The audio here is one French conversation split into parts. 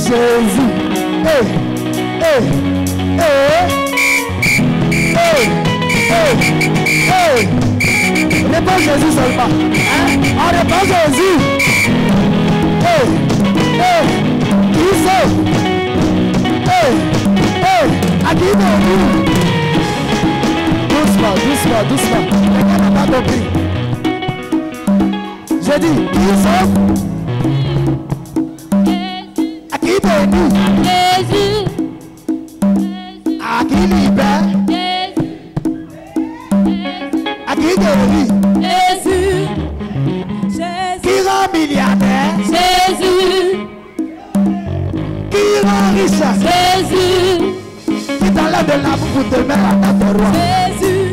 Jésus. Hey, hey, hey, hey, hey, hey. Réponds Jésus seulement. Hein? On répond Jésus. Hey, hey, qui c'est? Hey, hey, à qui nous? Doucement, doucement, doucement. Quelqu'un n'a pas compris. J'ai dit, qui c'est? À qui bénit? Jésus. À qui libère? À qui guérit? Jésus. Qui rend milliardaire? Jésus. Qui rend riche? Jésus. Qui t'enlève de l'amour pour te mettre à ta roi? Jésus.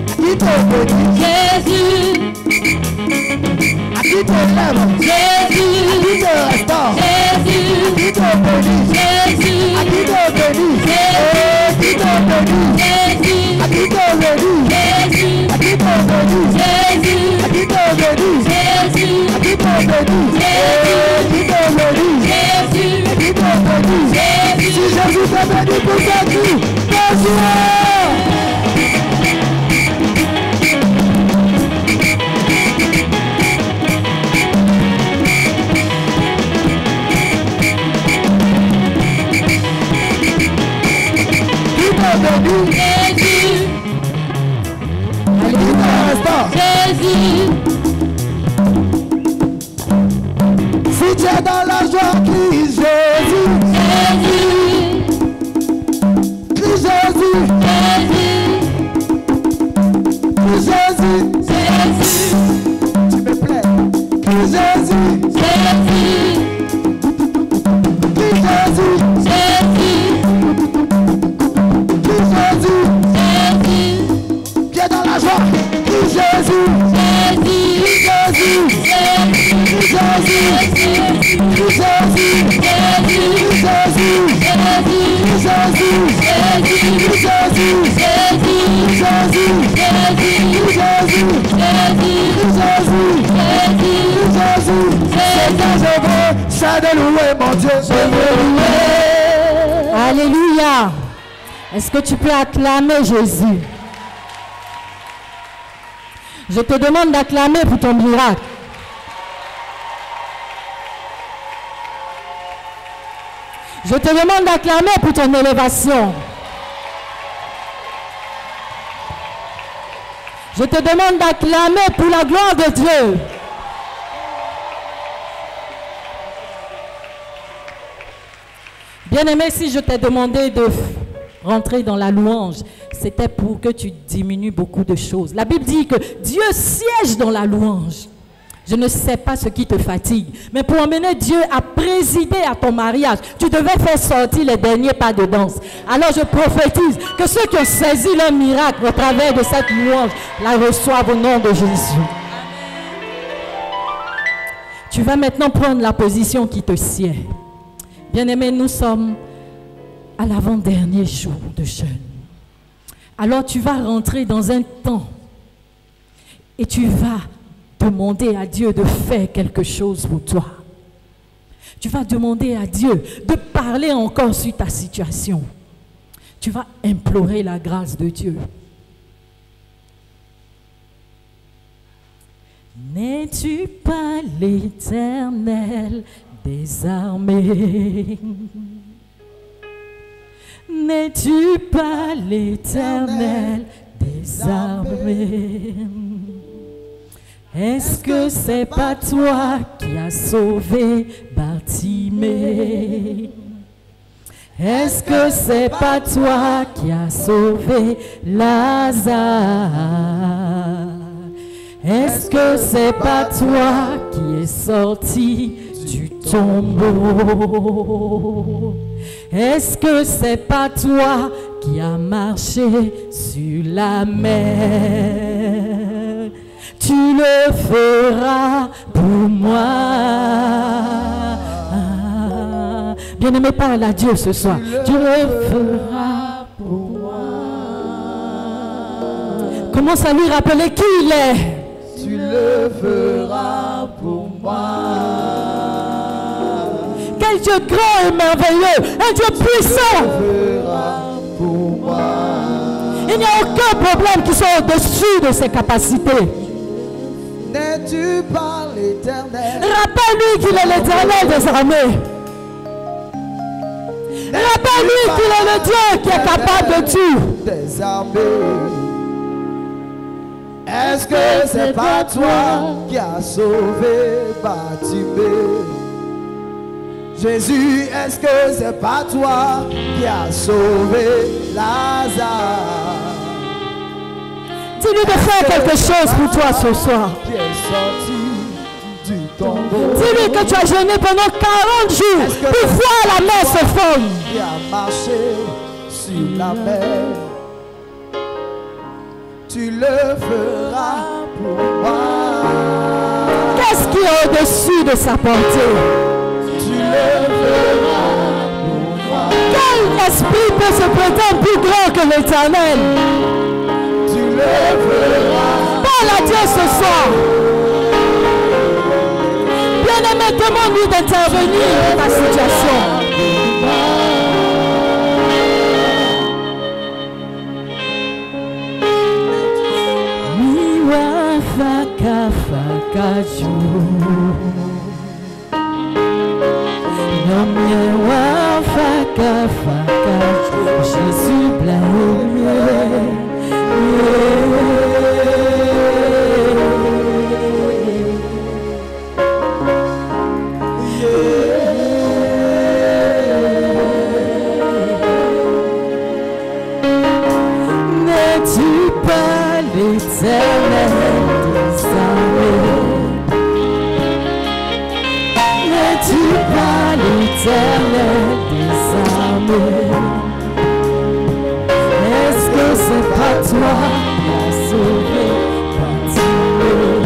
À qui te bénit? Jésus. À qui te lève? Jésus. À qui te restaure? Jésus. À qui te bénit? Jésus. À qui te bénit? À qui te bénit? Jésus. À qui te bénit? Jésus. À qui te bénit? Jésus. À qui te bénit? Jésus. À qui te bénit? À qui te bénit? Jésus. À qui te bénit? Si Jésus te bénit pour ta vie, bonjour! Jésus. Jésus. Si tu es dans la joie, crie Jésus. Jésus. Crie Jésus. Crie Jésus. Jésus. Tu me plais. Crie Jésus. Jésus. Crie Jésus. Jésus. Crie Jésus. Jésus. Tu es dans la joie, crie Jésus. Jésus. Crie Jésus. Crie Jésus. Crie Jésus. C'est de louer mon Dieu. Alléluia. Est-ce que tu peux acclamer Jésus? Je te demande d'acclamer pour ton miracle. Je te demande d'acclamer pour ton élévation. Je te demande d'acclamer pour la gloire de Dieu. Bien-aimé, si je t'ai demandé de rentrer dans la louange, c'était pour que tu diminues beaucoup de choses. La Bible dit que Dieu siège dans la louange. Je ne sais pas ce qui te fatigue, mais pour emmener Dieu à présider à ton mariage, tu devais faire sortir les derniers pas de danse. Alors je prophétise que ceux qui ont saisi leur miracle au travers de cette louange, la reçoivent au nom de Jésus. Tu vas maintenant prendre la position qui te sied. Bien-aimés, nous sommes à l'avant-dernier jour de jeûne. Alors tu vas rentrer dans un temps et tu vas demander à Dieu de faire quelque chose pour toi. Tu vas demander à Dieu de parler encore sur ta situation. Tu vas implorer la grâce de Dieu. N'es-tu pas l'Éternel des armées? N'es-tu pas l'Éternel des armées? Est-ce que c'est pas toi qui as sauvé Bartimée? Est-ce que c'est pas toi qui as sauvé Lazare? Est-ce que c'est pas toi qui es sorti du tombeau? Est-ce que c'est pas toi qui as marché sur la mer? Tu le feras pour moi. Bien-aimé, parle à Dieu ce soir. Tu le feras pour moi. Commence à lui rappeler qui il est. Tu le feras pour moi. un Dieu grand et merveilleux, un Dieu puissant. Pour moi. Il n'y a aucun problème qui soit au-dessus de ses capacités. N'es-tu pas l'Éternel? Rappelle-lui qu'il est l'Éternel des armées. Rappelle-lui qu'il est le Dieu qui est capable de tout. Des armées. Est-ce que c'est pas toi qui as sauvé Bartimée? Jésus, est-ce que c'est pas toi qui as sauvé Lazare? Dis-lui de faire quelque chose pour toi ce soir. Qui est sorti du tombeau? Dis-lui que tu as jeûné pendant 40 jours pour voir la mer se fondre. Qui a marché sur la mer? Tu le feras pour moi. Qu'est-ce qui est au-dessus de sa portée? Tu le feras pour moi. Quel esprit peut se prétendre plus grand que l'Éternel? Tu le feras. Parle à Dieu ce soir. Bien-aimé, demande-lui d'intervenir dans ta situation. Miwa faka faka ju. Miwa faka faka ju. Jésus blâmé. N'es-tu pas l'Éternel des armées? N'es-tu pas l'Éternel des armées? Est-ce que c'est pas toi qui as sauvé Bartimée?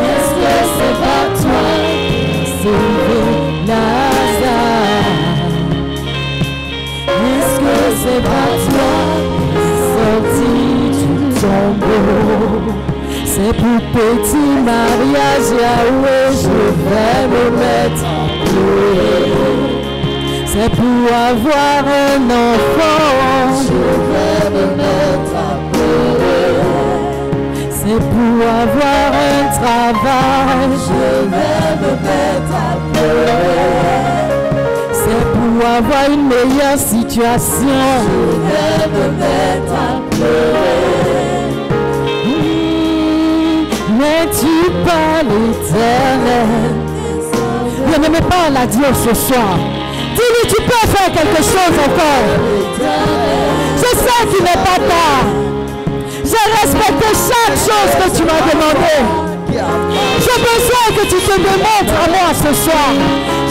Est-ce que c'est pas toi qui as sauvé Lazare? Est-ce que c'est pas toi qui es sorti du tombeau? C'est pour petit mariage, Yahweh, je vais me mettre à pleurer. C'est pour avoir un enfant, je vais me mettre à pleurer. C'est pour avoir un travail, je vais me mettre à pleurer. C'est pour avoir une meilleure situation, je vais me mettre à pleurer. N'es-tu pas l'Éternel? Bien-aimé, parle à Dieu ce soir. Dis-lui, tu peux faire quelque chose encore. Je sais qu'il n'est pas tard. J'ai respecté chaque chose que tu m'as demandé. J'ai besoin que tu te démontres à moi ce soir.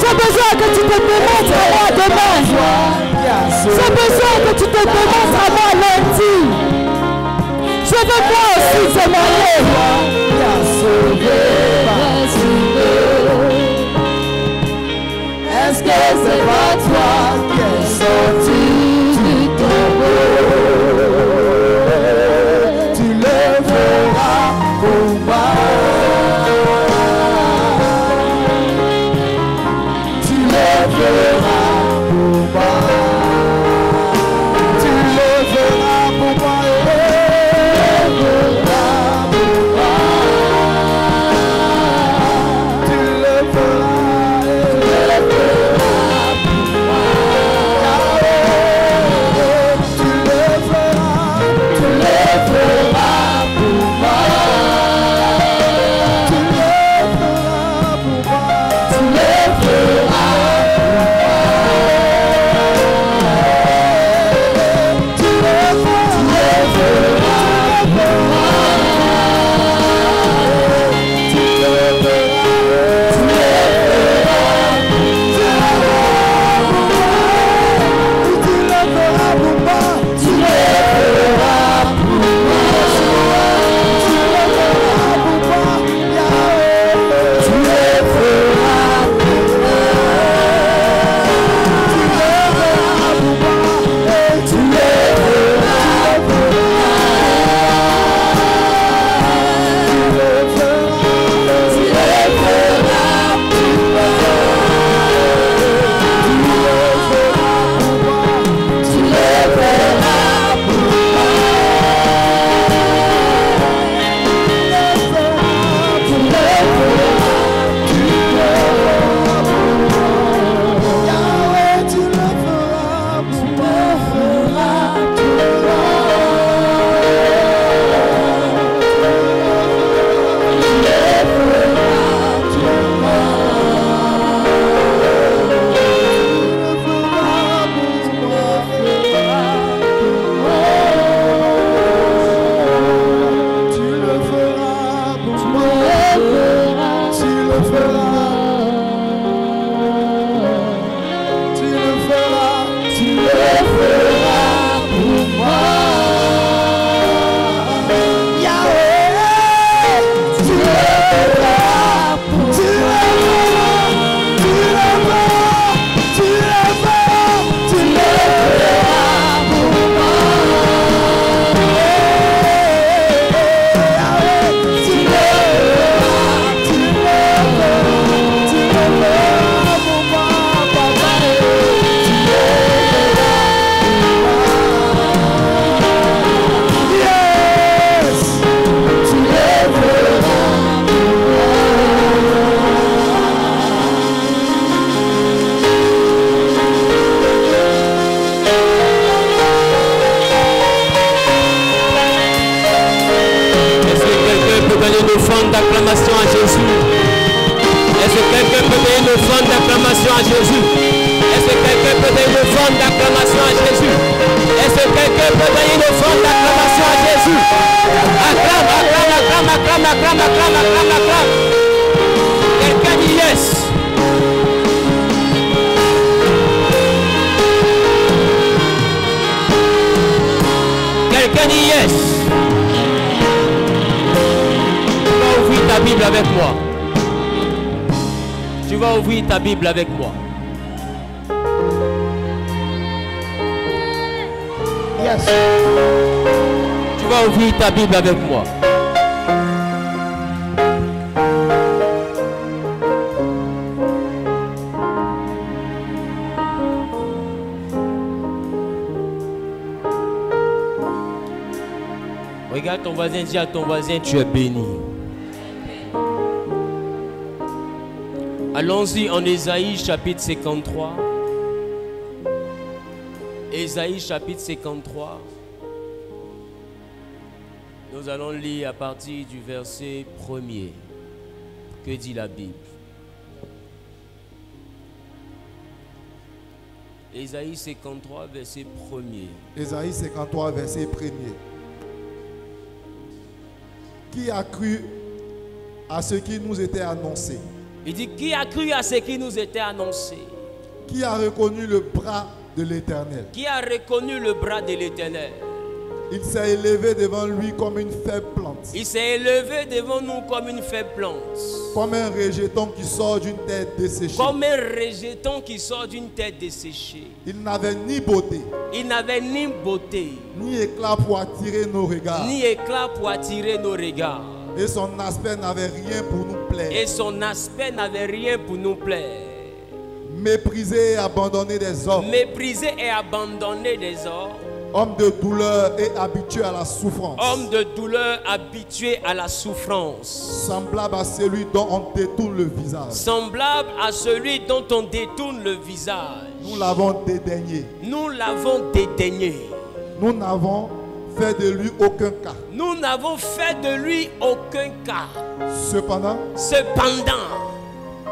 J'ai besoin que tu te démontres à moi demain. J'ai besoin que tu te démontres à moi lundi. Je veux moi aussi témoigner. Est-ce que c'est pas toi qui es sorti du tombeau? Tu le feras pour moi. Tu le feras pour moi. Tu le feras pour moi. Tu le feras pour moi. forme d'acclamation à Jésus? Est-ce que quelqu'un peut donner une forme d'acclamation à Jésus? Est-ce que quelqu'un peut donner une forme d'acclamation à Jésus? Acclame, acclame, acclame, acclame, acclame, acclame, acclame, acclame. Quelqu'un dit yes. Quelqu'un dit yes. Tu vas ouvrir ta Bible avec moi. Tu vas ouvrir ta Bible avec moi. Yes. Tu vas ouvrir ta Bible avec moi. Regarde ton voisin, dis à ton voisin, tu es béni. Allons-y en Ésaïe chapitre 53. Ésaïe chapitre 53. Nous allons lire à partir du verset 1er. Que dit la Bible? Ésaïe 53, verset 1er. Ésaïe 53, verset 1er. Qui a cru à ce qui nous était annoncé? Il dit, qui a cru à ce qui nous était annoncé? Qui a reconnu le bras de l'Éternel? Qui a reconnu le bras de l'Éternel? Il s'est élevé devant lui comme une faible plante. Il s'est élevé devant nous comme une faible plante. Comme un rejeton qui sort d'une terre desséchée. Comme un rejeton qui sort d'une terre desséchée. Il n'avait ni beauté. Il n'avait ni beauté. Ni éclat pour attirer nos regards. Ni éclat pour attirer nos regards. Et son aspect n'avait rien pour nous plaire. Et son aspect n'avait rien pour nous plaire. Méprisé et abandonné des hommes. Méprisé et abandonné des hommes. Homme de douleur et habitué à la souffrance. Homme de douleur habitué à la souffrance. Semblable à celui dont on détourne le visage. Semblable à celui dont on détourne le visage. Nous l'avons dédaigné. Nous l'avons dédaigné. Nous n'avons fait de lui aucun cas. Nous n'avons fait de lui aucun cas. Cependant,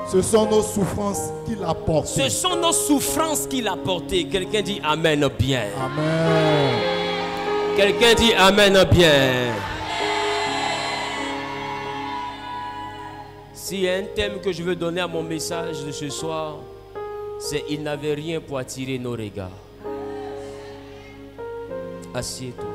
ce sont nos souffrances qu'il a portées. Ce sont nos souffrances qu'il a portées. Quelqu'un dit Amen bien. Amen. Quelqu'un dit Amen bien. S'il y a un thème que je veux donner à mon message de ce soir, c'est il n'avait rien pour attirer nos regards. Assieds-toi.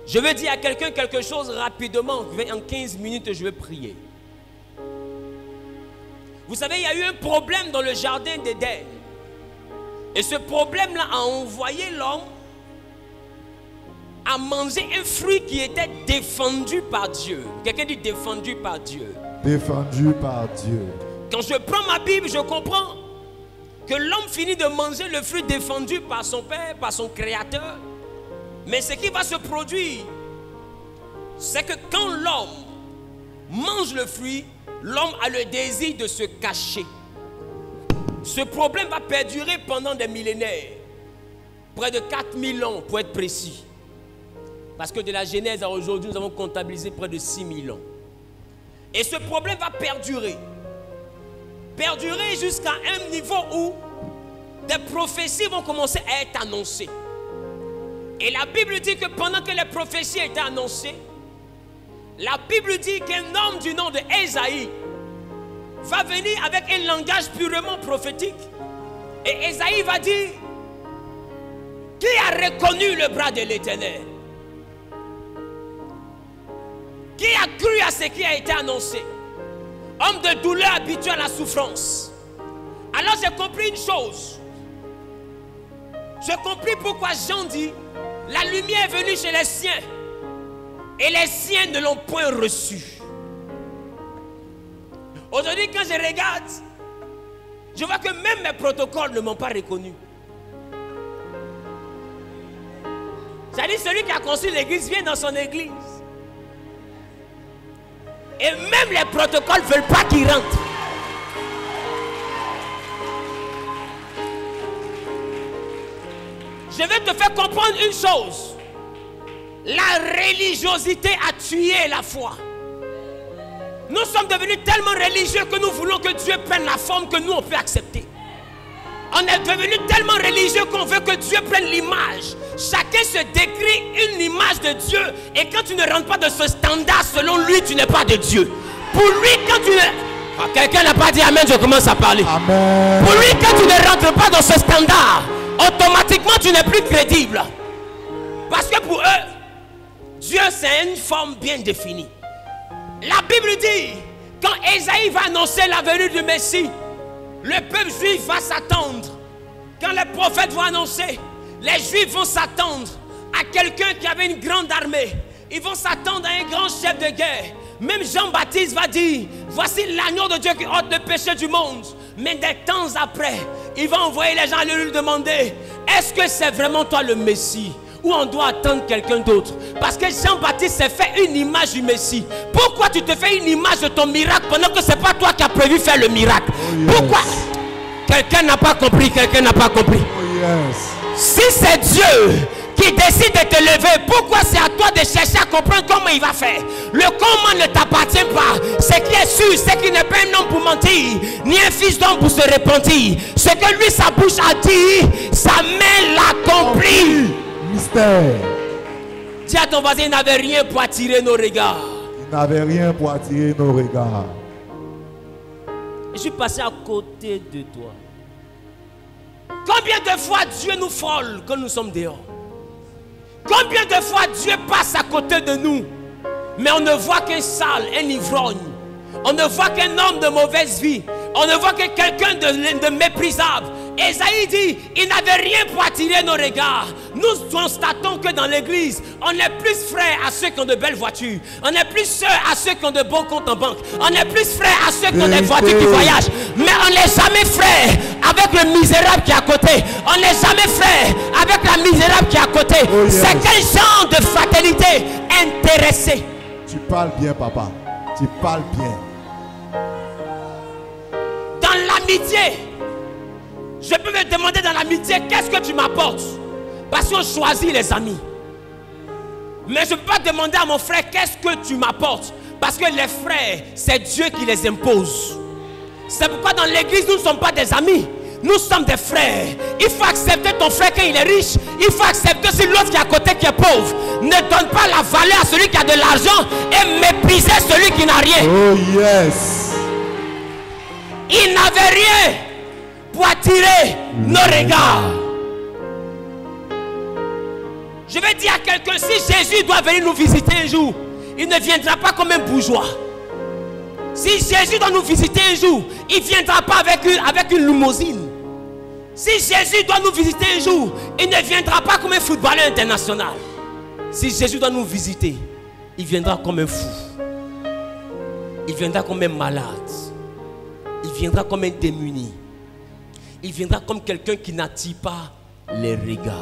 Je veux dire à quelqu'un quelque chose rapidement. En 15 minutes, je vais prier. Vous savez, il y a eu un problème dans le jardin d'Éden. Et ce problème-là a envoyé l'homme à manger un fruit qui était défendu par Dieu. Quelqu'un dit défendu par Dieu. Défendu par Dieu. Quand je prends ma Bible, je comprends que l'homme finit de manger le fruit défendu par son Père, par son Créateur. Mais ce qui va se produire, c'est que quand l'homme mange le fruit, l'homme a le désir de se cacher. Ce problème va perdurer pendant des millénaires. Près de 4000 ans pour être précis. Parce que de la Genèse à aujourd'hui, nous avons comptabilisé près de 6000 ans. Et ce problème va perdurer. Perdurer jusqu'à un niveau où des prophéties vont commencer à être annoncées. Et la Bible dit que pendant que les prophéties étaient annoncées, la Bible dit qu'un homme du nom de Ésaïe va venir avec un langage purement prophétique. Et Ésaïe va dire, qui a reconnu le bras de l'Éternel? Qui a cru à ce qui a été annoncé? Homme de douleur habitué à la souffrance. Alors j'ai compris une chose. J'ai compris pourquoi Jean dit, la lumière est venue chez les siens et les siens ne l'ont point reçue. Aujourd'hui, quand je regarde, je vois que même mes protocoles ne m'ont pas reconnu. C'est-à-dire, celui qui a construit l'église vient dans son église. Et même les protocoles ne veulent pas qu'il rentre. Je vais te faire comprendre une chose. La religiosité a tué la foi. Nous sommes devenus tellement religieux que nous voulons que Dieu prenne la forme que nous on peut accepter. On est devenu tellement religieux qu'on veut que Dieu prenne l'image. Chacun se décrit une image de Dieu. Et quand tu ne rentres pas dans ce standard, selon lui, tu n'es pas de Dieu. Pour lui, quand tu ne... Quelqu'un n'a pas dit Amen, je commence à parler. Amen. Pour lui, quand tu ne rentres pas dans ce standard, automatiquement, tu n'es plus crédible. Parce que pour eux, Dieu, c'est une forme bien définie. La Bible dit, quand Ésaïe va annoncer la venue du Messie, le peuple juif va s'attendre. Quand les prophètes vont annoncer, les juifs vont s'attendre à quelqu'un qui avait une grande armée. Ils vont s'attendre à un grand chef de guerre. Même Jean-Baptiste va dire, voici l'agneau de Dieu qui ôte le péché du monde. Mais des temps après, il va envoyer les gens à lui demander, est-ce que c'est vraiment toi le Messie? Ou on doit attendre quelqu'un d'autre? Parce que Jean-Baptiste s'est fait une image du Messie. Pourquoi tu te fais une image de ton miracle pendant que ce n'est pas toi qui as prévu faire le miracle? Oh yes. Pourquoi? Quelqu'un n'a pas compris, quelqu'un n'a pas compris. Oh yes. Si c'est Dieu qui décide de te lever, pourquoi c'est à toi de chercher à comprendre comment il va faire? Le comment ne t'appartient pas. Ce qui est sûr, c'est qu'il n'est pas un homme pour mentir, ni un fils d'homme pour se repentir. Ce que lui, sa bouche a dit, sa main l'accomplit. Mystère. Dis à ton voisin, il n'avait rien pour attirer nos regards. Il n'avait rien pour attirer nos regards. Je suis passé à côté de toi. Combien de fois Dieu nous frôle quand nous sommes dehors? Combien de fois Dieu passe à côté de nous, mais on ne voit qu'un sale, un ivrogne. On ne voit qu'un homme de mauvaise vie. On ne voit que quelqu'un de méprisable. Ésaïe dit, il n'avait rien pour attirer nos regards. Nous constatons que dans l'église, on est plus frères à ceux qui ont de belles voitures. On est plus sœurs à ceux qui ont de bons comptes en banque. On est plus frères à ceux qui ont des voitures qui voyagent. Mais on n'est jamais frères avec le misérable qui est à côté. On n'est jamais frères avec la misérable qui est à côté. Oh yes. C'est quel genre de fraternité intéressée? Tu parles bien, papa. Tu parles bien. Dans l'amitié, je peux me demander dans l'amitié, qu'est-ce que tu m'apportes? Parce qu'on choisit les amis. Mais je ne peux pas demander à mon frère, qu'est-ce que tu m'apportes? Parce que les frères, c'est Dieu qui les impose. C'est pourquoi dans l'église, nous ne sommes pas des amis. Nous sommes des frères. Il faut accepter ton frère quand il est riche. Il faut accepter aussi l'autre qui est à côté qui est pauvre. Ne donne pas la valeur à celui qui a de l'argent et mépriser celui qui n'a rien. Oh yes. Il n'avait rien pour attirer nos regards. Je vais dire à quelqu'un, si Jésus doit venir nous visiter un jour, il ne viendra pas comme un bourgeois. Si Jésus doit nous visiter un jour, il ne viendra pas avec une limousine. Si Jésus doit nous visiter un jour, il ne viendra pas comme un footballeur international. Si Jésus doit nous visiter, il viendra comme un fou. Il viendra comme un malade. Il viendra comme un démuni. Il viendra comme quelqu'un qui n'attire pas les regards.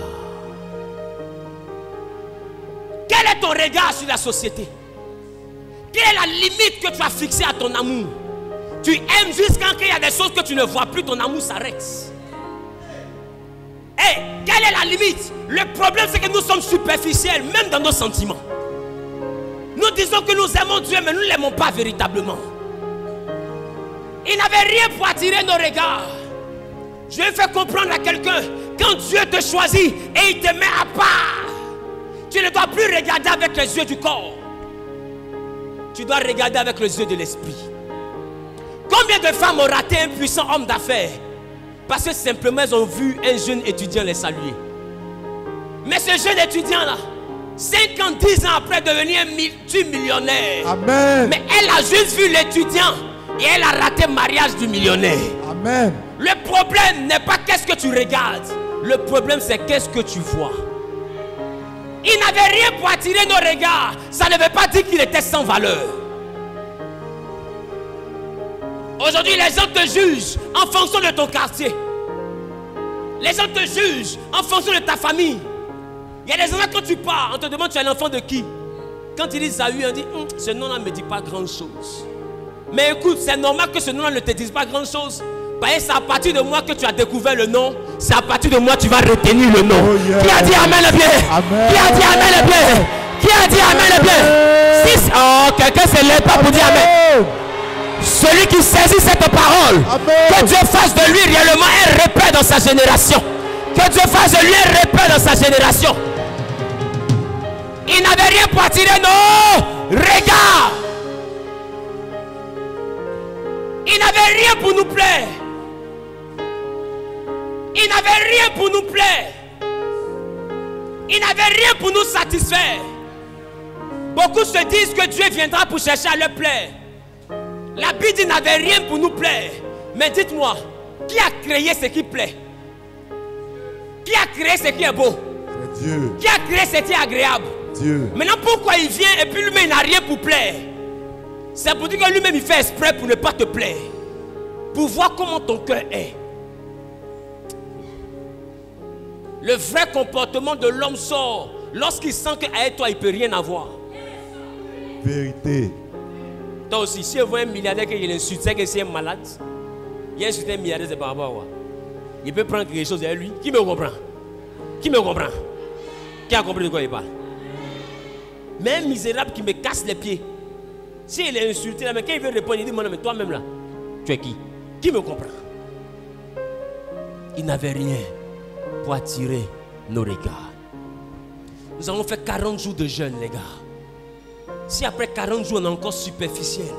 Quel est ton regard sur la société? Quelle est la limite que tu as fixée à ton amour? Tu aimes jusqu'à quand il y a des choses que tu ne vois plus, ton amour s'arrête. Hey, quelle est la limite? Le problème, c'est que nous sommes superficiels, même dans nos sentiments. Nous disons que nous aimons Dieu, mais nous ne l'aimons pas véritablement. Il n'avait rien pour attirer nos regards. Je vais faire comprendre à quelqu'un, quand Dieu te choisit et il te met à part, tu ne dois plus regarder avec les yeux du corps. Tu dois regarder avec les yeux de l'esprit. Combien de femmes ont raté un puissant homme d'affaires parce que simplement elles ont vu un jeune étudiant les saluer? Mais ce jeune étudiant-là, 5 ans, 10 ans après, devenir un multimillionnaire. Amen. Mais elle a juste vu l'étudiant et elle a raté le mariage du millionnaire. Amen. Le problème n'est pas qu'est-ce que tu regardes. Le problème, c'est qu'est-ce que tu vois. Il n'avait rien pour attirer nos regards. Ça ne veut pas dire qu'il était sans valeur. Aujourd'hui, les gens te jugent en fonction de ton quartier. Les gens te jugent en fonction de ta famille. Il y a des gens, quand tu pars, on te demande tu es l'enfant de qui? Quand ils disent Saül, on dit ce nom-là ne me dit pas grand-chose. Mais écoute, c'est normal que ce nom-là ne te dise pas grand-chose. Parce que c'est à partir de moi que tu as découvert le nom. C'est à partir de moi que tu vas retenir le nom. Oh yes. Qui a dit Amen le bien? Amen. Qui a dit Amen le bien? Qui a dit amen le bien? Si, oh, quelqu'un se lève pas pour dire amen. Celui qui saisit cette parole, que Dieu fasse de lui réellement un repère dans sa génération. Que Dieu fasse de lui un repère dans sa génération. Il n'avait rien pour attirer nos regards. Il n'avait rien pour nous plaire. Il n'avait rien pour nous plaire. Il n'avait rien pour nous satisfaire. Beaucoup se disent que Dieu viendra pour chercher à leur plaire. La Bible dit qu'il n'avait rien pour nous plaire. Mais dites-moi, qui a créé ce qui plaît? Qui a créé ce qui est beau? C'est Dieu. Qui a créé ce qui est agréable? Dieu. Maintenant, pourquoi il vient et puis lui-même il n'a rien pour plaire? C'est pour dire que lui-même il fait exprès pour ne pas te plaire. Pour voir comment ton cœur est. Le vrai comportement de l'homme sort lorsqu'il sent qu'avec toi il ne peut rien avoir. Vérité. Toi aussi, si vous voyez un milliardaire qui l'insulte, c'est que c'est un malade. Il a insulté un milliardaire, c'est par rapport à quoi? Il peut prendre quelque chose derrière lui. Qui me comprend? Qui me comprend? Qui a compris de quoi il parle? Mais un misérable qui me casse les pieds. Si il est insulté là, mais quand il veut répondre, il dit, mais toi-même là, tu es qui? Qui me comprend? Il n'avait rien pour attirer nos regards. Nous avons fait 40 jours de jeûne, les gars. Si après 40 jours on est encore superficiel,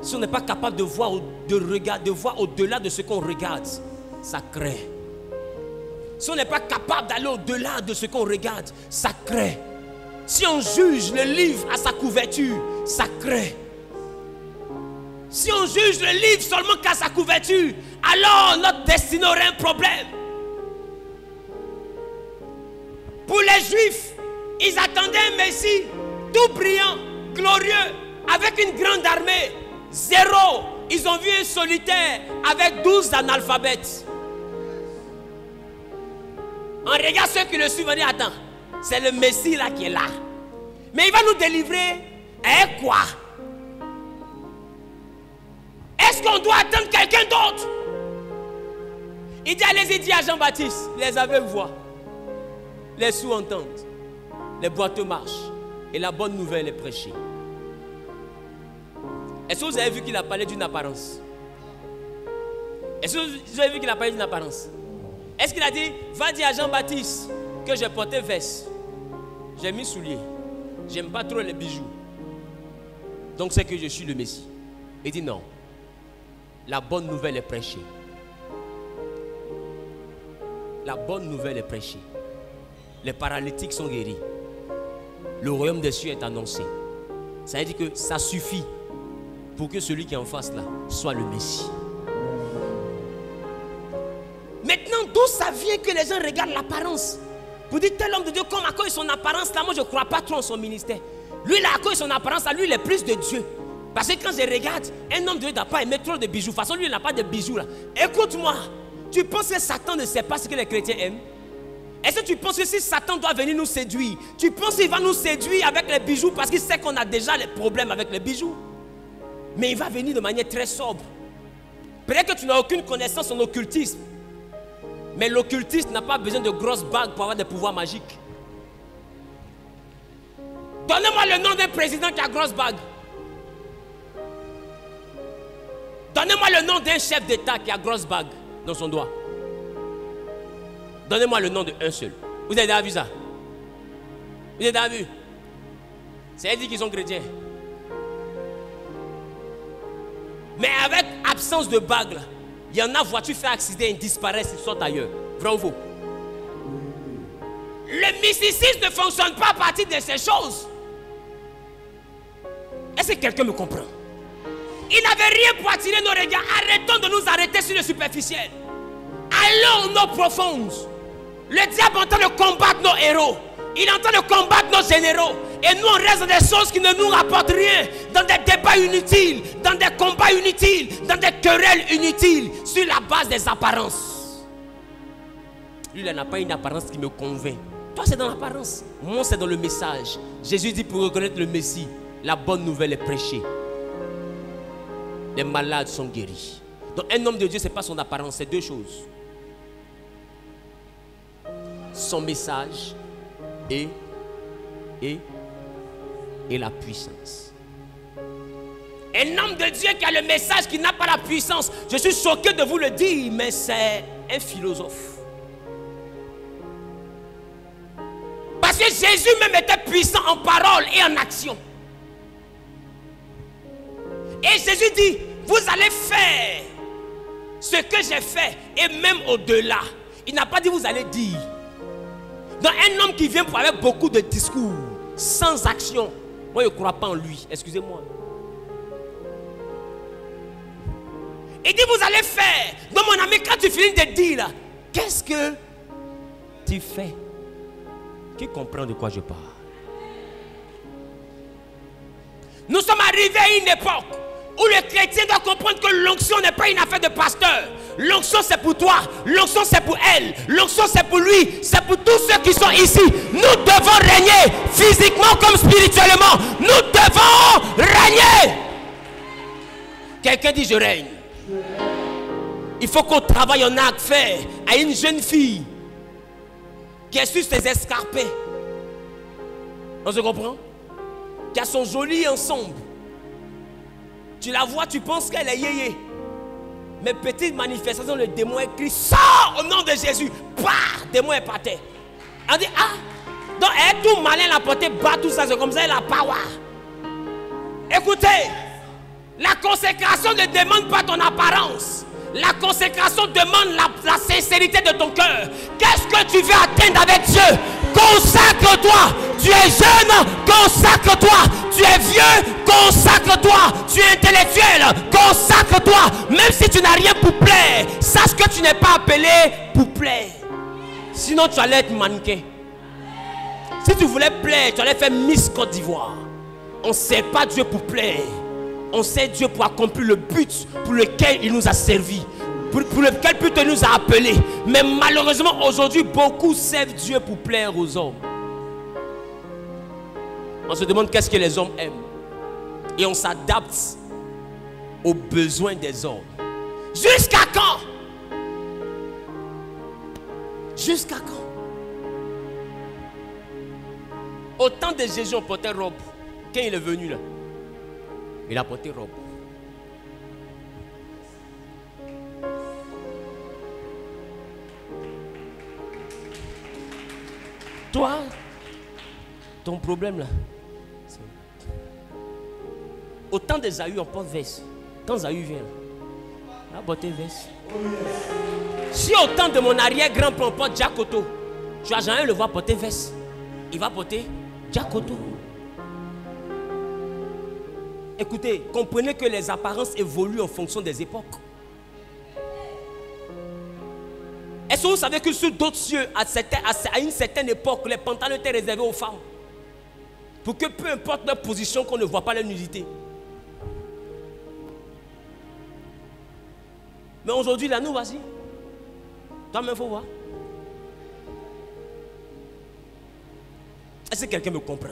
si on n'est pas capable de voir, de voir au-delà de ce qu'on regarde, ça craint. Si on n'est pas capable d'aller au-delà de ce qu'on regarde, ça craint. Si on juge le livre à sa couverture, ça craint. Si on juge le livre seulement qu'à sa couverture, alors notre destinée aurait un problème. Pour les Juifs, ils attendaient un Messie tout brillant, glorieux, avec une grande armée. Zéro. Ils ont vu un solitaire avec 12 analphabètes. On regarde ceux qui le suivent et disent, attends, c'est le Messie là qui est là. Mais il va nous délivrer. Et quoi? Est-ce qu'on doit attendre quelqu'un d'autre? Il dit, allez-y, dit à Jean-Baptiste, les aveugles voient, les sourds entendent, les boiteux marchent. Et la bonne nouvelle est prêchée. Est-ce que vous avez vu qu'il a parlé d'une apparence? Est-ce que vous avez vu qu'il a parlé d'une apparence? Est-ce qu'il a dit, va dire à Jean-Baptiste que j'ai porté veste, j'ai mis souliers, j'aime pas trop les bijoux, donc c'est que je suis le Messie? Il dit non. La bonne nouvelle est prêchée. La bonne nouvelle est prêchée. Les paralytiques sont guéris. Le royaume des cieux est annoncé. Ça veut dire que ça suffit pour que celui qui est en face là soit le Messie. Maintenant, d'où ça vient que les gens regardent l'apparence? Pour dire tel homme de Dieu, comme à cause de son apparence là, moi je ne crois pas trop en son ministère. Lui là, à cause de son apparence là, lui il est plus de Dieu. Parce que quand je regarde, un homme de Dieu n'a pas aimé trop de bijoux. De toute façon, lui il n'a pas de bijoux là. Écoute-moi, tu penses que Satan ne sait pas ce que les chrétiens aiment? Est-ce que tu penses que si Satan doit venir nous séduire, tu penses qu'il va nous séduire avec les bijoux parce qu'il sait qu'on a déjà les problèmes avec les bijoux? Mais il va venir de manière très sobre. Peut-être que tu n'as aucune connaissance en occultisme. Mais l'occultiste n'a pas besoin de grosses bagues pour avoir des pouvoirs magiques. Donnez-moi le nom d'un président qui a grosse bague. Donnez-moi le nom d'un chef d'État qui a grosse bague dans son doigt. Donnez-moi le nom d'un seul. Vous avez déjà vu ça? Vous avez déjà vu? C'est dit qu'ils sont chrétiens. Mais avec absence de bague, il y en a, voiture fait accident, ils disparaissent, ils sortent ailleurs. Vrai ou faux? Le mysticisme ne fonctionne pas à partir de ces choses. Est-ce que quelqu'un me comprend? Il n'avait rien pour attirer nos regards. Arrêtons de nous arrêter sur le superficiel. Allons nos profondes. Le diable est en train de combattre nos héros. Il est en train de combattre nos généraux. Et nous on reste dans des choses qui ne nous rapportent rien. Dans des débats inutiles. Dans des combats inutiles. Dans des querelles inutiles. Sur la base des apparences. Lui il n'a pas une apparence qui me convainc. Toi c'est dans l'apparence. Moi c'est dans le message. Jésus dit pour reconnaître le Messie, la bonne nouvelle est prêchée. Les malades sont guéris. Donc un homme de Dieu, ce n'est pas son apparence, c'est deux choses. Son message et et la puissance. Un homme de Dieu qui a le message, qui n'a pas la puissance. Je suis choqué de vous le dire, mais c'est un philosophe. Parce que Jésus même était puissant en parole et en action. Et Jésus dit, vous allez faire ce que j'ai fait et même au-delà. Il n'a pas dit vous allez dire. Donc un homme qui vient pour avec beaucoup de discours, sans action, moi je ne crois pas en lui, excusez-moi. Il dit vous allez faire. Donc mon ami, quand tu finis de dire là, qu'est-ce que tu fais? Qui comprend de quoi je parle? Nous sommes arrivés à une époque où le chrétien doit comprendre que l'onction n'est pas une affaire de pasteur. L'onction c'est pour toi, l'onction c'est pour elle, l'onction c'est pour lui, c'est pour tous ceux qui sont ici. Nous devons régner physiquement comme spirituellement. Nous devons régner. Quelqu'un dit je règne. Il faut qu'on travaille en acte fait à une jeune fille qui est sur ses escarpés. On se comprend? Qui a son joli ensemble. Tu la vois, tu penses qu'elle est yéyé. Mais petite manifestation, le démon est écrit, sors au nom de Jésus. Bah, le démon est par terre. On dit, ah, donc elle est tout malin, la portée, bat tout ça, c'est comme ça, elle a power. Écoutez, la consécration ne demande pas ton apparence. La consécration demande la sincérité de ton cœur. Qu'est-ce que tu veux atteindre avec Dieu? Consacre-toi. Tu es jeune, consacre-toi. Tu es vieux, consacre-toi. Tu es intellectuel, consacre-toi. Même si tu n'as rien pour plaire, sache que tu n'es pas appelé pour plaire. Sinon tu allais être mannequin. Si tu voulais plaire, tu allais faire Miss Côte d'Ivoire. On ne sait pas Dieu pour plaire. On sait Dieu pour accomplir le but pour lequel il nous a servi, pour lequel but il nous a appelés. Mais malheureusement aujourd'hui, beaucoup servent Dieu pour plaire aux hommes. On se demande qu'est-ce que les hommes aiment. Et on s'adapte aux besoins des hommes. Jusqu'à quand? Jusqu'à quand? Au temps de Jésus, on portait robe. Quand il est venu là, il a porté robe. Toi, ton problème là, au temps d'Ésaü, on porte veste. Quand Ésaü vient, il a porté veste. Si au temps de mon arrière-grand-père, on porte Jacoto, tu vas jamais le voir porter veste. Il va porter Jacoto. Écoutez, comprenez que les apparences évoluent en fonction des époques. Est-ce que vous savez que sur d'autres cieux, à une certaine époque, les pantalons étaient réservés aux femmes? Pour que peu importe leur position, qu'on ne voit pas leur nudité. Mais aujourd'hui, là, nous, vas-y. Toi-même, il faut voir. Est-ce que quelqu'un me comprend?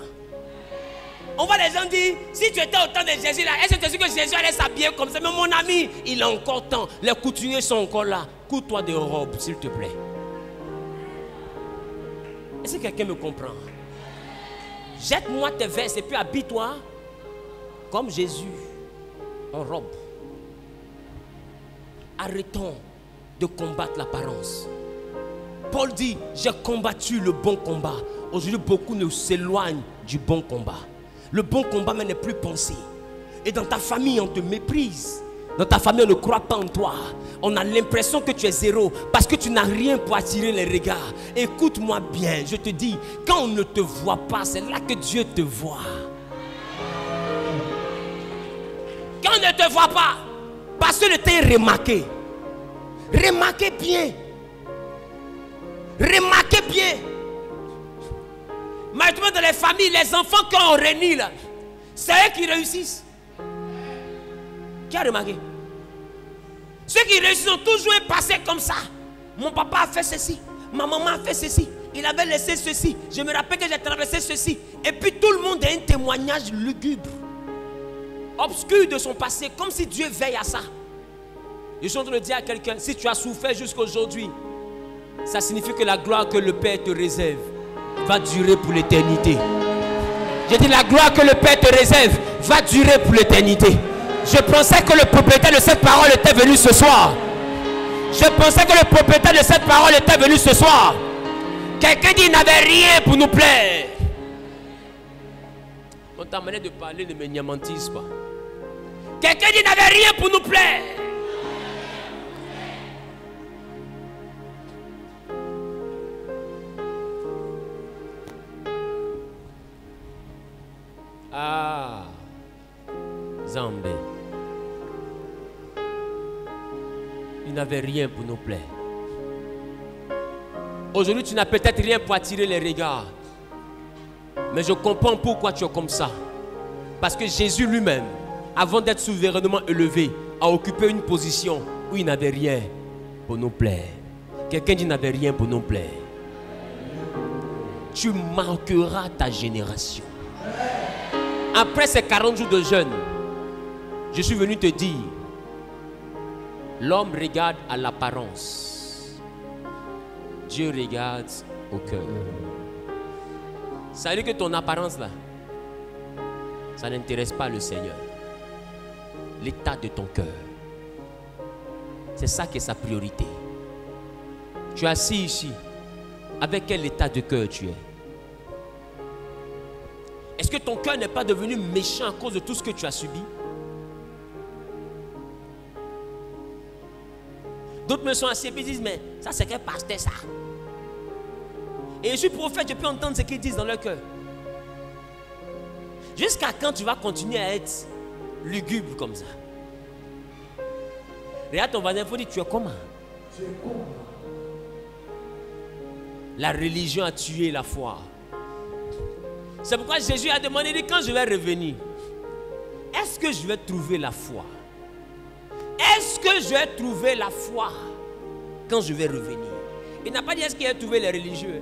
On voit les gens dire, si tu étais au temps de Jésus là, est-ce que tu sais que Jésus allait s'habiller comme ça? Mais mon ami, il a encore temps. Les couturiers sont encore là. Couds-toi des robes, s'il te plaît. Est-ce que quelqu'un me comprend? Jette-moi tes vestes et puis habille-toi comme Jésus, en robe. Arrêtons de combattre l'apparence. Paul dit, j'ai combattu le bon combat. Aujourd'hui, beaucoup ne s'éloignent du bon combat. Le bon combat n'est plus pensé. Et dans ta famille, on te méprise. Dans ta famille, on ne croit pas en toi. On a l'impression que tu es zéro parce que tu n'as rien pour attirer les regards. Écoute-moi bien, je te dis, quand on ne te voit pas, c'est là que Dieu te voit. Quand on ne te voit pas, parce que t'es remarqué. Remarquez bien. Remarquez bien. Maintenant dans les familles, les enfants qui ont réuni là, c'est eux qui réussissent. Qui a remarqué? Ceux qui réussissent ont toujours passé comme ça. Mon papa a fait ceci, ma maman a fait ceci, il avait laissé ceci, je me rappelle que j'ai traversé ceci. Et puis tout le monde a un témoignage lugubre, obscur de son passé, comme si Dieu veille à ça. Je suis en train de dire à quelqu'un, si tu as souffert jusqu'à aujourd'hui, ça signifie que la gloire que le Père te réserve va durer pour l'éternité. Je dis la gloire que le Père te réserve va durer pour l'éternité. Je pensais que le propriétaire de cette parole était venu ce soir. Je pensais que le propriétaire de cette parole était venu ce soir. Quelqu'un dit il n'avait rien pour nous plaire. On t'a amené de parler, ne me niamantise pas. Quelqu'un dit il n'avait rien pour nous plaire. Ah, Zambé. Il n'avait rien pour nous plaire. Aujourd'hui, tu n'as peut-être rien pour attirer les regards. Mais je comprends pourquoi tu es comme ça. Parce que Jésus lui-même, avant d'être souverainement élevé, a occupé une position où il n'avait rien pour nous plaire. Quelqu'un dit il n'avait rien pour nous plaire. Tu marqueras ta génération. Après ces 40 jours de jeûne, je suis venu te dire, l'homme regarde à l'apparence. Dieu regarde au cœur. Ça veut dire que ton apparence là, ça n'intéresse pas le Seigneur. L'état de ton cœur, c'est ça qui est sa priorité. Tu es assis ici, avec quel état de cœur tu es? Est-ce que ton cœur n'est pas devenu méchant à cause de tout ce que tu as subi? D'autres me sont assis et disent, mais ça c'est quel pasteur ça? Et je suis prophète, je peux entendre ce qu'ils disent dans leur cœur. Jusqu'à quand tu vas continuer à être lugubre comme ça? Regarde ton voisin, il faut dire, tu es comment? La religion a tué la foi. C'est pourquoi Jésus a demandé, il dit, quand je vais revenir, est-ce que je vais trouver la foi? Est-ce que je vais trouver la foi quand je vais revenir? Il n'a pas dit est-ce qu'il a trouvé les religieux.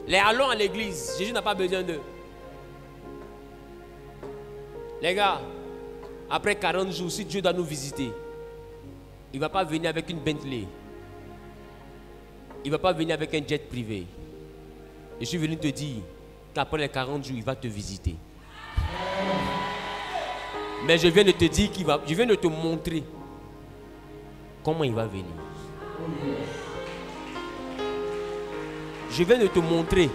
Les allons à l'église, Jésus n'a pas besoin d'eux. Les gars, après 40 jours, si Dieu doit nous visiter, il ne va pas venir avec une Bentley. Il ne va pas venir avec un jet privé. Je suis venu te dire qu'après les 40 jours, il va te visiter. Mais je viens de te dire je viens de te montrer comment il va venir. Je viens de te montrer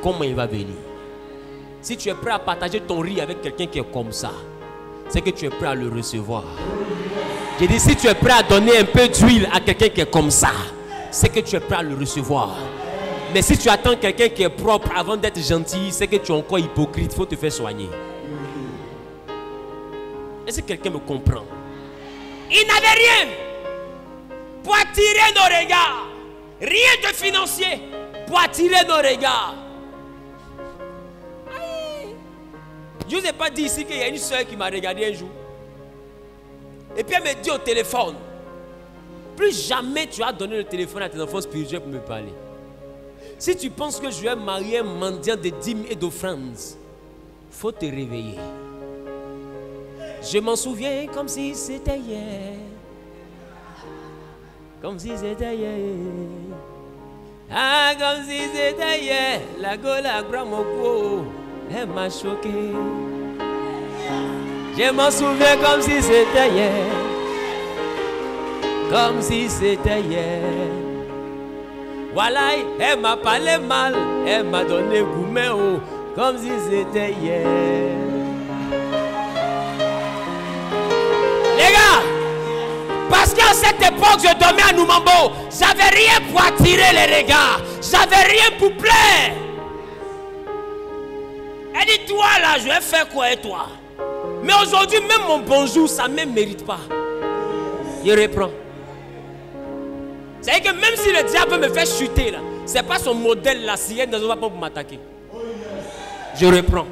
comment il va venir. Si tu es prêt à partager ton riz avec quelqu'un qui est comme ça, c'est que tu es prêt à le recevoir. J'ai dit, si tu es prêt à donner un peu d'huile à quelqu'un qui est comme ça, c'est que tu es prêt à le recevoir. Mais si tu attends quelqu'un qui est propre avant d'être gentil, c'est que tu es encore hypocrite. Il faut te faire soigner. Est-ce que quelqu'un me comprend? Il n'avait rien pour attirer nos regards. Rien de financier pour attirer nos regards. Je ne vous ai pas dit ici qu'il y a une soeur qui m'a regardé un jour. Et puis elle me dit au téléphone, plus jamais tu as donné le téléphone à tes enfants spirituels pour me parler. Si tu penses que je vais marier un mendiant de dîmes et d'offrandes, il faut te réveiller. Je m'en souviens comme si c'était hier. Comme si c'était hier. Ah, comme si c'était hier. La gola gramoko, elle m'a choqué. Je m'en souviens comme si c'était hier. Comme si c'était hier. Voilà, elle m'a parlé mal. Elle m'a donné gourmet, oh, comme si c'était hier. Les gars, parce qu'à cette époque, je dormais à Noumambo. J'avais rien pour attirer les regards. J'avais rien pour plaire. Elle dit, toi là, je vais faire quoi et toi? Mais aujourd'hui, même mon bonjour, ça ne me mérite pas. Je reprends. C'est-à-dire que même si le diable me fait chuter là, ce n'est pas son modèle là, si elle ne va pas pour m'attaquer. Je reprends.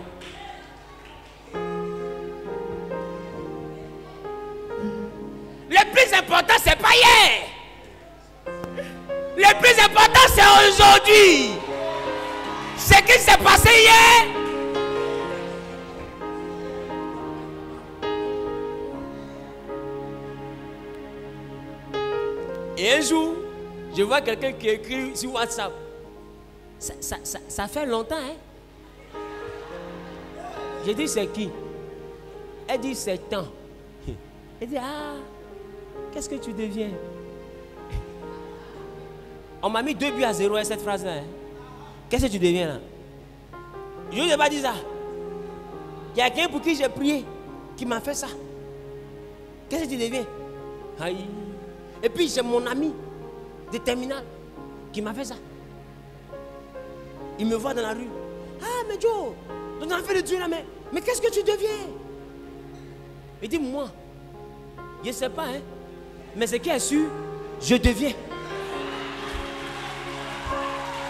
Le plus important, ce n'est pas hier. Le plus important, c'est aujourd'hui. Ce qui s'est passé hier. Et un jour, je vois quelqu'un qui écrit sur WhatsApp. Ça fait longtemps, hein? J'ai dit, c'est qui? Elle dit, c'est tant. Elle dit, ah, qu'est-ce que tu deviens? On m'a mis 2 buts à 0 à cette phrase-là. Hein? Qu'est-ce que tu deviens là? Je n'ai pas dit ça. Il y a quelqu'un pour qui j'ai prié, qui m'a fait ça. Qu'est-ce que tu deviens? Aïe. Et puis j'ai mon ami de terminale qui m'a fait ça. Il me voit dans la rue. Ah, mais Joe, dans l'enfer de Dieu là, mais qu'est-ce que tu deviens? Il dit, moi, je ne sais pas, hein, mais ce qui est sûr, je deviens.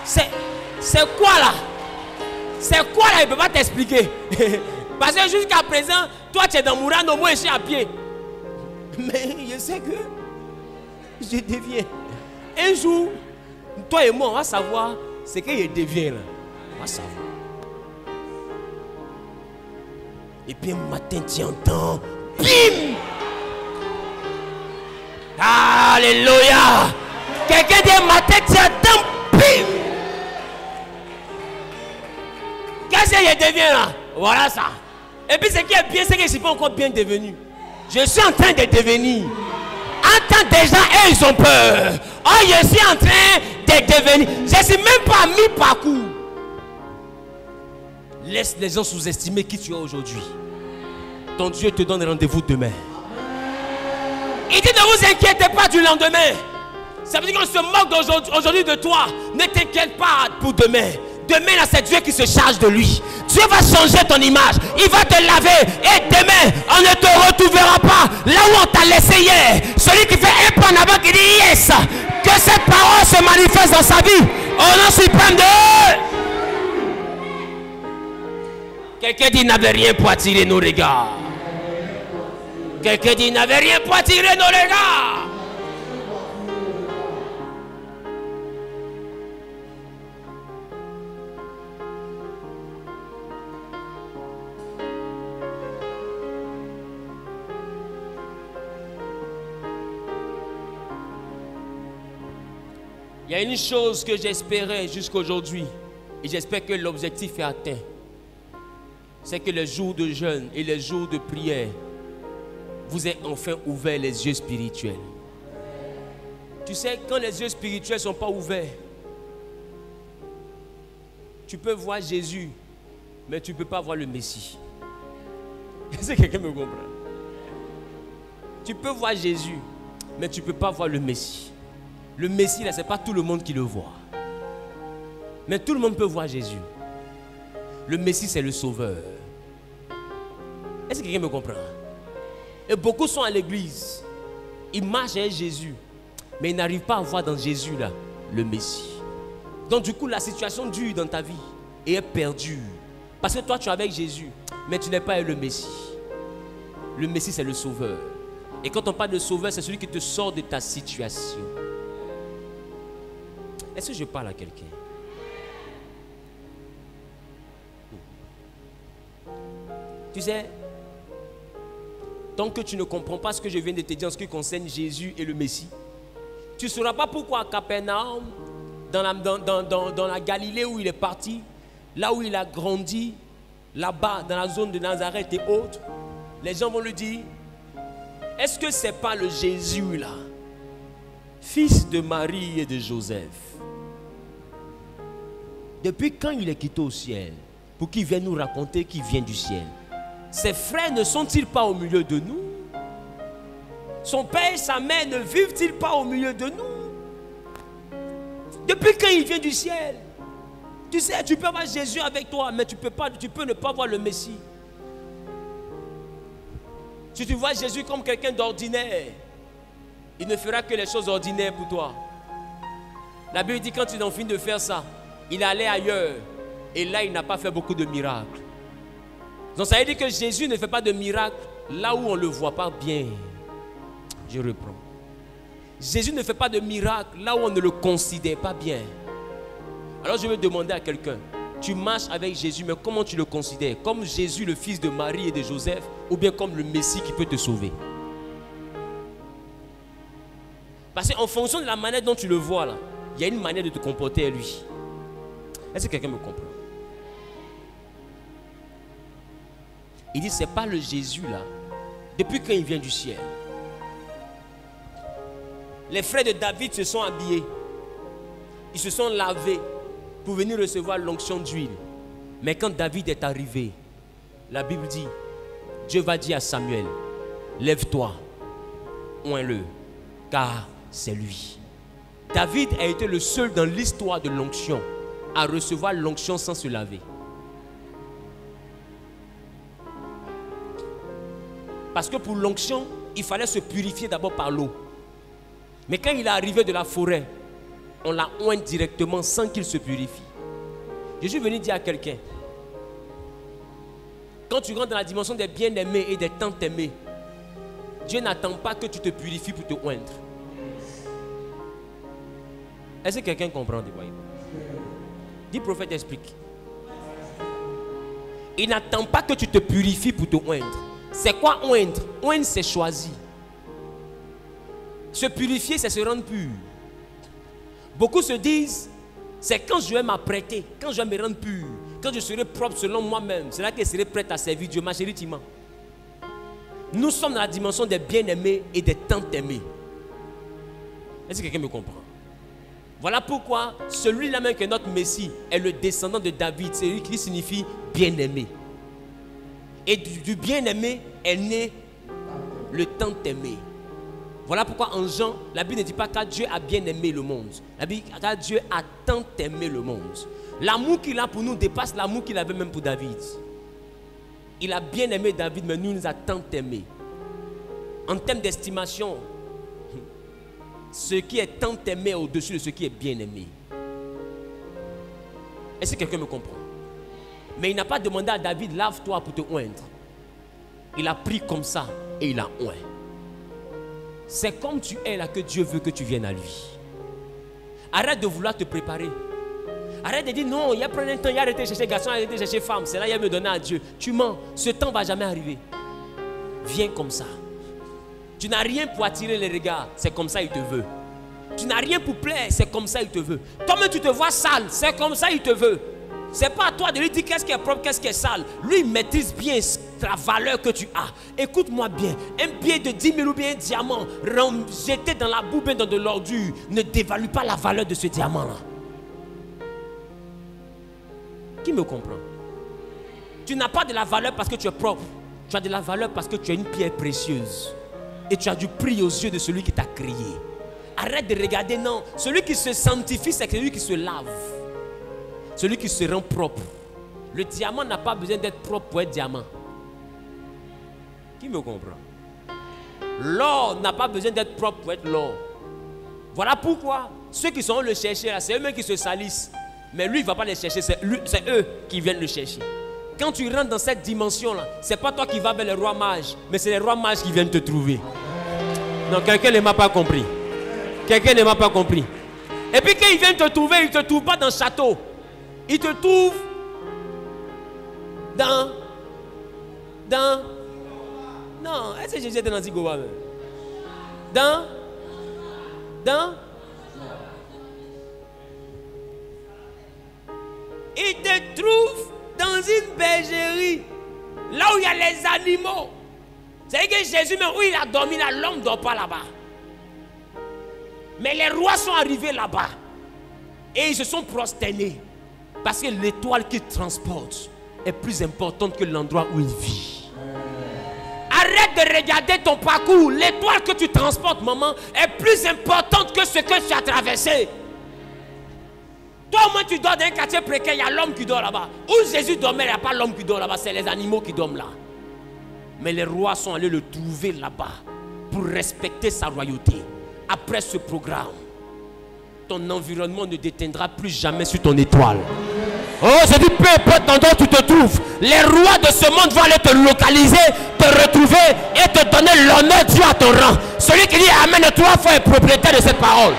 C'est quoi là? C'est quoi là? Il ne peut pas t'expliquer. Parce que jusqu'à présent, toi tu es dans Mourano, moi je suis à pied. Mais je sais que je deviens. Un jour, toi et moi, on va savoir ce que je deviens là. On va savoir. Et puis un matin, tu entends, bim! Alléluia! Quelqu'un dit un matin, tu entends, bim! Qu'est-ce que je deviens là? Voilà ça. Et puis ce qui est bien, c'est que je ne suis pas encore bien devenu. Je suis en train de devenir. Entends des gens et ils ont peur. Oh, je suis en train de devenir. Je ne suis même pas à mi-parcours. Laisse les gens sous-estimer qui tu es aujourd'hui. Ton Dieu te donne rendez-vous demain. Il dit, ne vous inquiétez pas du lendemain. Ça veut dire qu'on se moque aujourd'hui de toi. Ne t'inquiète pas pour demain. Demain, là, c'est Dieu qui se charge de lui. Dieu va changer ton image. Il va te laver. Et demain, on ne te retrouvera pas là où on t'a laissé hier. Celui qui fait un pas en avant, qui dit yes. Que cette parole se manifeste dans sa vie. Au nom suprême de... Quelqu'un dit, n'avait rien pour attirer nos regards. Quelqu'un dit, n'avait rien pour attirer nos regards. Il y a une chose que j'espérais jusqu'à aujourd'hui, et j'espère que l'objectif est atteint. C'est que les jours de jeûne et les jours de prière, vous avez enfin ouvert les yeux spirituels. Tu sais, quand les yeux spirituels ne sont pas ouverts, tu peux voir Jésus, mais tu ne peux pas voir le Messie. Est-ce que quelqu'un me comprend? Tu peux voir Jésus, mais tu ne peux pas voir le Messie. Le Messie, là, ce n'est pas tout le monde qui le voit. Mais tout le monde peut voir Jésus. Le Messie, c'est le Sauveur. Est-ce que quelqu'un me comprend? Et beaucoup sont à l'église. Ils marchent avec Jésus. Mais ils n'arrivent pas à voir dans Jésus, là, le Messie. Donc du coup, la situation dure dans ta vie et est perdue. Parce que toi, tu es avec Jésus, mais tu n'es pas avec le Messie. Le Messie, c'est le Sauveur. Et quand on parle de Sauveur, c'est celui qui te sort de ta situation. Est-ce que je parle à quelqu'un? Tu sais, tant que tu ne comprends pas ce que je viens de te dire en ce qui concerne Jésus et le Messie, tu ne sauras pas pourquoi à Capernaum, dans la Galilée où il est parti, là où il a grandi, là-bas dans la zone de Nazareth et autres, les gens vont lui dire, est-ce que ce n'est pas le Jésus là, fils de Marie et de Joseph? Depuis quand il est quitté au ciel pour qu'il vienne nous raconter qu'il vient du ciel? Ses frères ne sont-ils pas au milieu de nous? Son père et sa mère ne vivent-ils pas au milieu de nous? Depuis quand il vient du ciel? Tu sais, tu peux avoir Jésus avec toi, mais tu peux ne pas voir le Messie. Si tu vois Jésus comme quelqu'un d'ordinaire, il ne fera que les choses ordinaires pour toi. La Bible dit quand il en finit de faire ça, il allait ailleurs. Et là, il n'a pas fait beaucoup de miracles. Donc ça veut dire que Jésus ne fait pas de miracles là où on ne le voit pas bien. Je reprends. Jésus ne fait pas de miracles là où on ne le considère pas bien. Alors je vais demander à quelqu'un, tu marches avec Jésus, mais comment tu le considères? Comme Jésus, le fils de Marie et de Joseph, ou bien comme le Messie qui peut te sauver? Parce qu'en fonction de la manière dont tu le vois là, il y a une manière de te comporter à lui. Est-ce que quelqu'un me comprend? Il dit, c'est pas le Jésus là. Depuis quand il vient du ciel. Les frères de David se sont habillés. Ils se sont lavés pour venir recevoir l'onction d'huile. Mais quand David est arrivé, la Bible dit, Dieu va dire à Samuel, lève-toi, oins-le, car c'est lui. David a été le seul dans l'histoire de l'onction à recevoir l'onction sans se laver. Parce que pour l'onction, il fallait se purifier d'abord par l'eau. Mais quand il est arrivé de la forêt, on l'a oint directement sans qu'il se purifie. Je suis venu dire à quelqu'un, quand tu rentres dans la dimension des bien-aimés et des tant-aimés, Dieu n'attend pas que tu te purifies pour te oindre. Est-ce que quelqu'un comprend? Dis prophète, explique. Il n'attend pas que tu te purifies pour te oindre. C'est quoi oindre? Oindre, c'est choisir. Se purifier, c'est se rendre pur. Beaucoup se disent, c'est quand je vais m'apprêter, quand je vais me rendre pur, quand je serai propre selon moi-même, c'est là que je serai prêt à servir Dieu. Ma chérie Tima, nous sommes dans la dimension des bien-aimés et des tant-aimés. Est-ce que quelqu'un me comprend? Voilà pourquoi celui-là même que notre Messie est le descendant de David, c'est lui qui signifie bien-aimé. Et du bien-aimé est né le tant-aimé. Voilà pourquoi en Jean, la Bible ne dit pas car Dieu a bien aimé le monde. La Bible dit car Dieu a tant aimé le monde. L'amour qu'il a pour nous dépasse l'amour qu'il avait même pour David. Il a bien aimé David, mais nous, il nous a tant aimé. En termes d'estimation, ce qui est tant aimé est au-dessus de ce qui est bien aimé. Est-ce que quelqu'un me comprend? Mais il n'a pas demandé à David, lave-toi pour te oindre. Il a pris comme ça et il a oint. C'est comme tu es là que Dieu veut que tu viennes à lui. Arrête de vouloir te préparer. Arrête de dire non, il y a pris un temps, il a arrêté de chercher garçon, il a arrêté de chercher femme. C'est là qu'il a me donné à Dieu. Tu mens, ce temps ne va jamais arriver. Viens comme ça. Tu n'as rien pour attirer les regards, c'est comme ça il te veut. Tu n'as rien pour plaire, c'est comme ça il te veut. Toi-même tu te vois sale, c'est comme ça il te veut. C'est pas à toi de lui dire qu'est-ce qui est propre, qu'est-ce qui est sale. Lui il maîtrise bien la valeur que tu as. Écoute-moi bien, un billet de 10 000 ou bien un diamant jeté dans la boue, bien dans de l'ordure, ne dévalue pas la valeur de ce diamant-là. Qui me comprend? Tu n'as pas de la valeur parce que tu es propre. Tu as de la valeur parce que tu es une pierre précieuse. Et tu as du prix aux yeux de celui qui t'a créé. Arrête de regarder, non. Celui qui se sanctifie, c'est celui qui se lave. Celui qui se rend propre. Le diamant n'a pas besoin d'être propre pour être diamant. Qui me comprend? L'or n'a pas besoin d'être propre pour être l'or. Voilà pourquoi ceux qui sont le chercher, c'est eux-mêmes qui se salissent. Mais lui, il ne va pas les chercher, c'est eux qui viennent le chercher. Quand tu rentres dans cette dimension-là, ce n'est pas toi qui vas vers les rois mages, mais c'est les rois mages qui viennent te trouver. Non, quelqu'un ne m'a pas compris. Quelqu'un ne m'a pas compris. Et puis quand ils viennent te trouver, ils ne te trouvent pas dans le château. Ils te trouvent dans... Non, est-ce que Jésus était dans Zigoba même? Ils te trouvent dans une bergerie, là où il y a les animaux. C'est que Jésus, même où il a dormi là, l'homme ne dort pas là-bas. Mais les rois sont arrivés là-bas. Et ils se sont prosternés. Parce que l'étoile qu'ils transportent est plus importante que l'endroit où il vit. Arrête de regarder ton parcours. L'étoile que tu transportes, maman, est plus importante que ce que tu as traversé. Toi, au moins, tu dors dans un quartier précaire, il y a l'homme qui dort là-bas. Où Jésus dormait, il n'y a pas l'homme qui dort là-bas, c'est les animaux qui dorment là. Mais les rois sont allés le trouver là-bas pour respecter sa royauté. Après ce programme, ton environnement ne déteindra plus jamais sur ton étoile. Oh, je dis peu importe l'endroit où tu te trouves, les rois de ce monde vont aller te localiser, te retrouver et te donner l'honneur dû à ton rang. Celui qui dit Amen 3 fois est propriétaire de cette parole.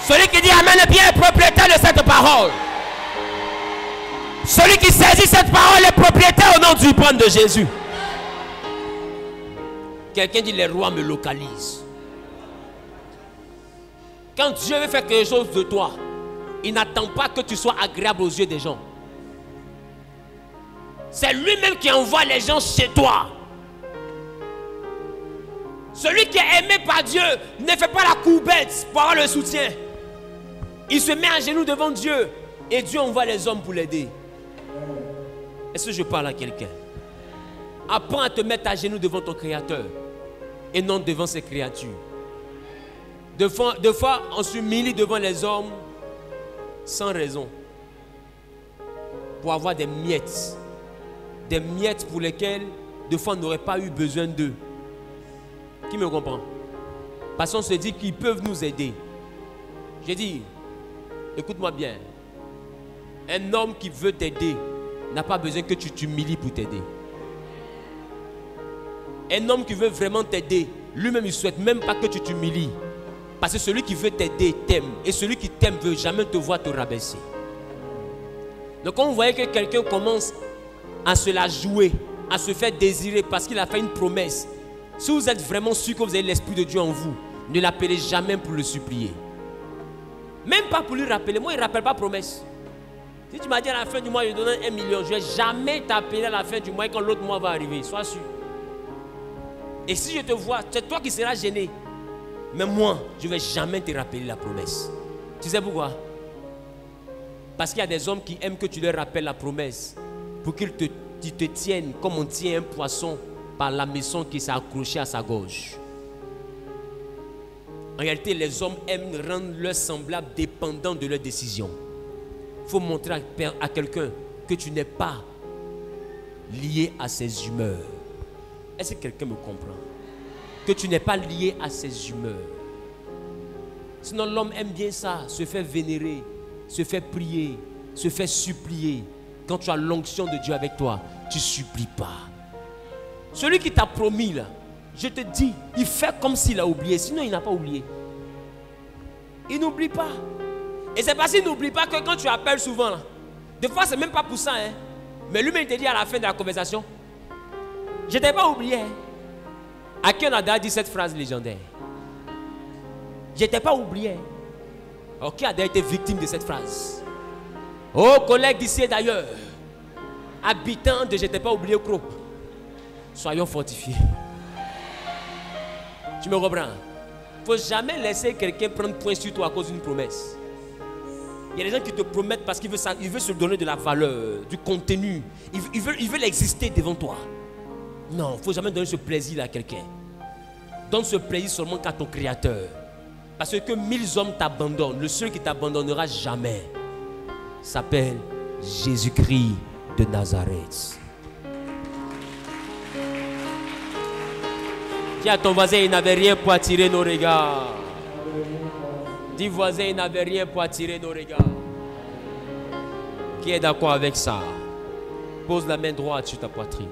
Celui qui dit Amen bien est propriétaire de cette parole. Celui qui saisit cette parole est propriétaire au nom du prendre de Jésus. Quelqu'un dit les rois me localisent. Quand Dieu veut faire quelque chose de toi, il n'attend pas que tu sois agréable aux yeux des gens. C'est lui-même qui envoie les gens chez toi. Celui qui est aimé par Dieu ne fait pas la courbette pour avoir le soutien. Il se met à genoux devant Dieu et Dieu envoie les hommes pour l'aider. Est-ce que je parle à quelqu'un? Apprends à te mettre à genoux devant ton Créateur et non devant ses créatures. Deux fois, on s'humilie devant les hommes sans raison pour avoir des miettes pour lesquelles deux fois on n'aurait pas eu besoin d'eux. Qui me comprend? Parce qu'on se dit qu'ils peuvent nous aider. J'ai dit, écoute-moi bien, un homme qui veut t'aider n'a pas besoin que tu t'humilies pour t'aider. Un homme qui veut vraiment t'aider, lui-même il ne souhaite même pas que tu t'humilies. Parce que celui qui veut t'aider t'aime. Et celui qui t'aime ne veut jamais te voir te rabaisser. Donc quand vous voyez que quelqu'un commence à se la jouer, à se faire désirer parce qu'il a fait une promesse, si vous êtes vraiment sûr que vous avez l'Esprit de Dieu en vous, ne l'appelez jamais pour le supplier. Même pas pour lui rappeler. Moi, il ne rappelle pas promesse. Si tu m'as dit à la fin du mois, je donne 1 million, je ne vais jamais t'appeler à la fin du mois et quand l'autre mois va arriver. Sois sûr. Et si je te vois, c'est toi qui seras gêné. Mais moi, je ne vais jamais te rappeler la promesse. Tu sais pourquoi? Parce qu'il y a des hommes qui aiment que tu leur rappelles la promesse pour qu'ils te tiennent comme on tient un poisson par la maison qui s'est accrochée à sa gorge. En réalité, les hommes aiment rendre leurs semblables dépendants de leurs décisions. Il faut montrer à quelqu'un que tu n'es pas lié à ses humeurs. Est-ce que quelqu'un me comprend? Que tu n'es pas lié à ses humeurs. Sinon l'homme aime bien ça, se fait vénérer, se fait prier, se fait supplier. Quand tu as l'onction de Dieu avec toi, tu ne supplies pas. Celui qui t'a promis là, je te dis, il fait comme s'il a oublié, sinon il n'a pas oublié. Il n'oublie pas. Et c'est parce qu'il n'oublie pas que quand tu appelles souvent là, des fois c'est même pas pour ça hein, mais lui-même il te dit à la fin de la conversation, je t'ai pas oublié hein. À qui on a déjà dit cette phrase légendaire? Je t'ai pas oublié. Alors qui a déjà été victime de cette phrase? Oh collègues d'ici et d'ailleurs, habitants de je t'ai pas oublié Crop, soyons fortifiés. Tu me comprends? Il ne faut jamais laisser quelqu'un prendre point sur toi à cause d'une promesse. Il y a des gens qui te promettent parce qu'ils veulent se donner de la valeur, du contenu. Ils veulent exister devant toi. Non, il ne faut jamais donner ce plaisir à quelqu'un. Donne ce plaisir seulement qu'à ton Créateur. Parce que 1000 hommes t'abandonnent. Le seul qui t'abandonnera jamais s'appelle Jésus-Christ de Nazareth. Dis à ton voisin, il n'avait rien pour attirer nos regards. Dis voisin, il n'avait rien pour attirer nos regards. Qui est d'accord avec ça? Pose la main droite sur ta poitrine.